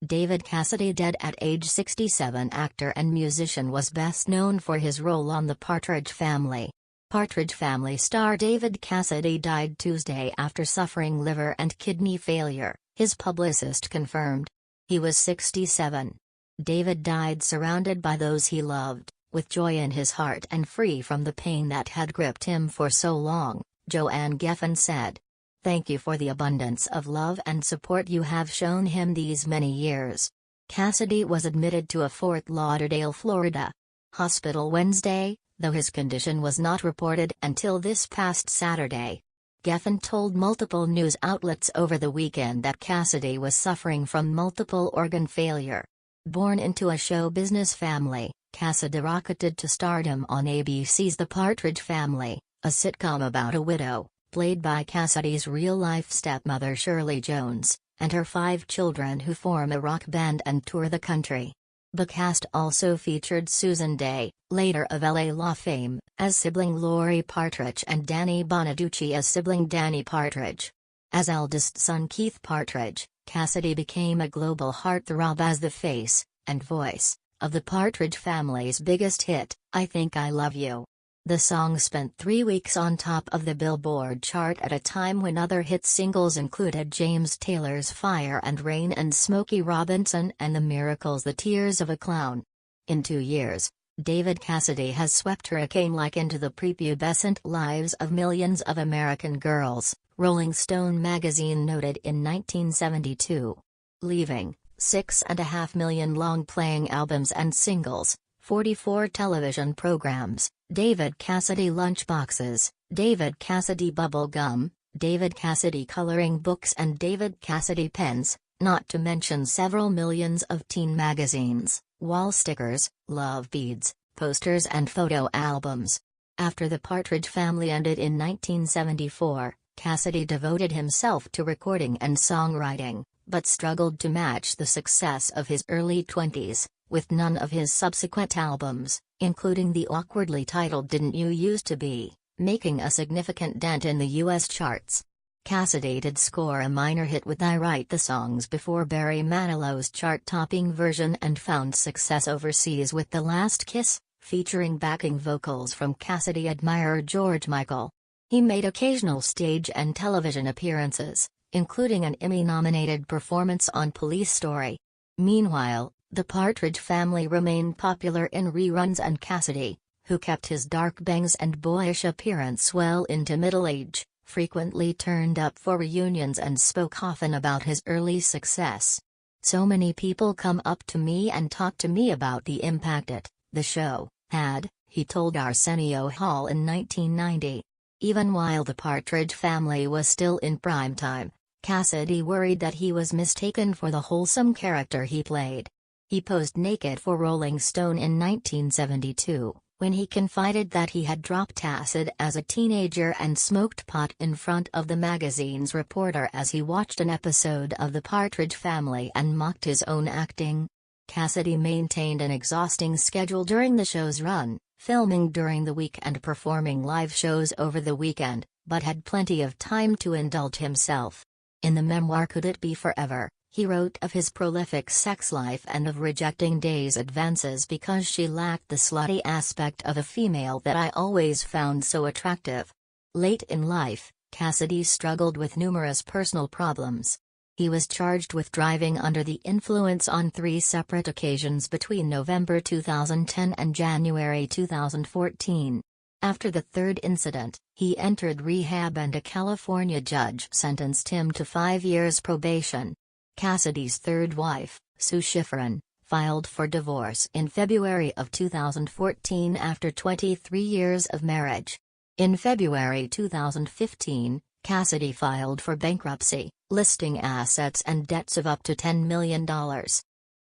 David Cassidy, dead at age 67, actor and musician, was best known for his role on The Partridge Family. Partridge Family star David Cassidy died Tuesday after suffering liver and kidney failure, his publicist confirmed. He was 67. David died surrounded by those he loved, with joy in his heart and free from the pain that had gripped him for so long, JoAnn Geffen said. "Thank you for the abundance of love and support you have shown him these many years." Cassidy was admitted to a Fort Lauderdale, Florida hospital Wednesday, though his condition was not reported until this past Saturday. Geffen told multiple news outlets over the weekend that Cassidy was suffering from multiple organ failure. Born into a show business family, Cassidy rocketed to stardom on ABC's The Partridge Family, a sitcom about a widow, played by Cassidy's real-life stepmother Shirley Jones, and her 5 children who form a rock band and tour the country. The cast also featured Susan Dey, later of LA Law fame, as sibling Laurie Partridge and Danny Bonaduce as sibling Danny Partridge. As eldest son Keith Partridge, Cassidy became a global heartthrob as the face, and voice, of the Partridge Family's biggest hit, I Think I Love You. The song spent 3 weeks on top of the Billboard chart at a time when other hit singles included James Taylor's Fire and Rain and Smokey Robinson and The Miracles' The Tears of a Clown. In 2 years, David Cassidy has swept hurricane-like into the prepubescent lives of millions of American girls, Rolling Stone magazine noted in 1972. Leaving 6.5 million long-playing albums and singles, 44 television programs, David Cassidy lunchboxes, David Cassidy bubble gum, David Cassidy coloring books and David Cassidy pens, not to mention several millions of teen magazines, wall stickers, love beads, posters and photo albums. After The Partridge Family ended in 1974, Cassidy devoted himself to recording and songwriting, but struggled to match the success of his early 20s, with none of his subsequent albums, including the awkwardly titled Didn't You Used to Be, making a significant dent in the U.S. charts. Cassidy did score a minor hit with I Write the Songs before Barry Manilow's chart-topping version and found success overseas with The Last Kiss, featuring backing vocals from Cassidy admirer George Michael. He made occasional stage and television appearances, including an Emmy-nominated performance on Police Story. Meanwhile, The Partridge Family remained popular in reruns and Cassidy, who kept his dark bangs and boyish appearance well into middle age, frequently turned up for reunions and spoke often about his early success. "So many people come up to me and talk to me about the impact the show had," he told Arsenio Hall in 1990. Even while The Partridge Family was still in primetime, Cassidy worried that he was mistaken for the wholesome character he played. He posed naked for Rolling Stone in 1972, when he confided that he had dropped acid as a teenager and smoked pot in front of the magazine's reporter as he watched an episode of The Partridge Family and mocked his own acting. Cassidy maintained an exhausting schedule during the show's run, filming during the week and performing live shows over the weekend, but had plenty of time to indulge himself. In the memoir Could It Be Forever, he wrote of his prolific sex life and of rejecting Dey's advances because she lacked the slutty aspect of a female that I always found so attractive. Late in life, Cassidy struggled with numerous personal problems. He was charged with driving under the influence on 3 separate occasions between November 2010 and January 2014. After the third incident, he entered rehab and a California judge sentenced him to 5 years probation. Cassidy's third wife, Sue Schifrin, filed for divorce in February of 2014 after 23 years of marriage. In February 2015, Cassidy filed for bankruptcy, listing assets and debts of up to $10 million.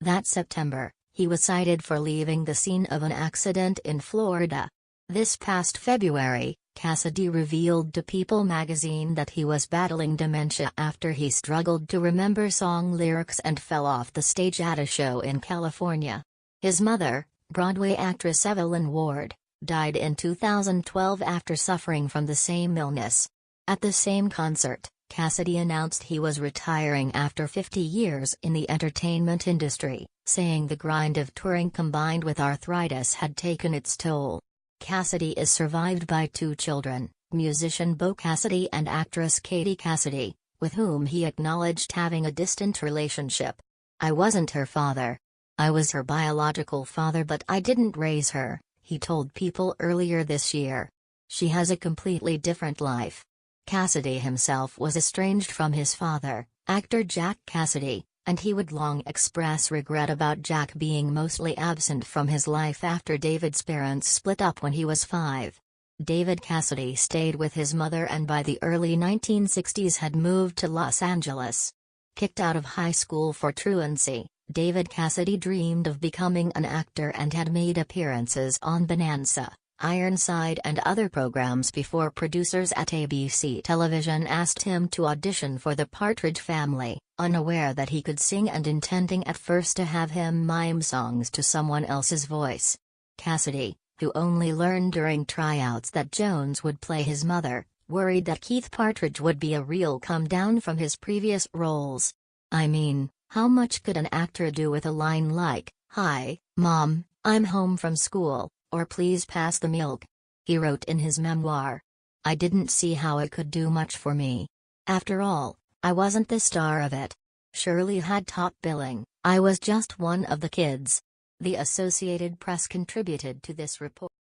That September, he was cited for leaving the scene of an accident in Florida. This past February, Cassidy revealed to People magazine that he was battling dementia after he struggled to remember song lyrics and fell off the stage at a show in California. His mother, Broadway actress Evelyn Ward, died in 2012 after suffering from the same illness. At the same concert, Cassidy announced he was retiring after 50 years in the entertainment industry, saying the grind of touring combined with arthritis had taken its toll. Cassidy is survived by 2 children, musician Bo Cassidy and actress Katie Cassidy, with whom he acknowledged having a distant relationship. "I wasn't her father. I was her biological father, but I didn't raise her," he told People earlier this year. "She has a completely different life." Cassidy himself was estranged from his father, actor Jack Cassidy, and he would long express regret about Jack being mostly absent from his life after David's parents split up when he was 5. David Cassidy stayed with his mother and by the early 1960s had moved to Los Angeles. Kicked out of high school for truancy, David Cassidy dreamed of becoming an actor and had made appearances on Bonanza, Ironside and other programs before producers at ABC Television asked him to audition for the Partridge Family, unaware that he could sing and intending at first to have him mime songs to someone else's voice. Cassidy, who only learned during tryouts that Jones would play his mother, worried that Keith Partridge would be a real come-down from his previous roles. "I mean, how much could an actor do with a line like, 'Hi, Mom, I'm home from school,' or 'Please pass the milk'?" he wrote in his memoir. "I didn't see how it could do much for me. After all, I wasn't the star of it. Shirley had top billing, I was just one of the kids." The Associated Press contributed to this report.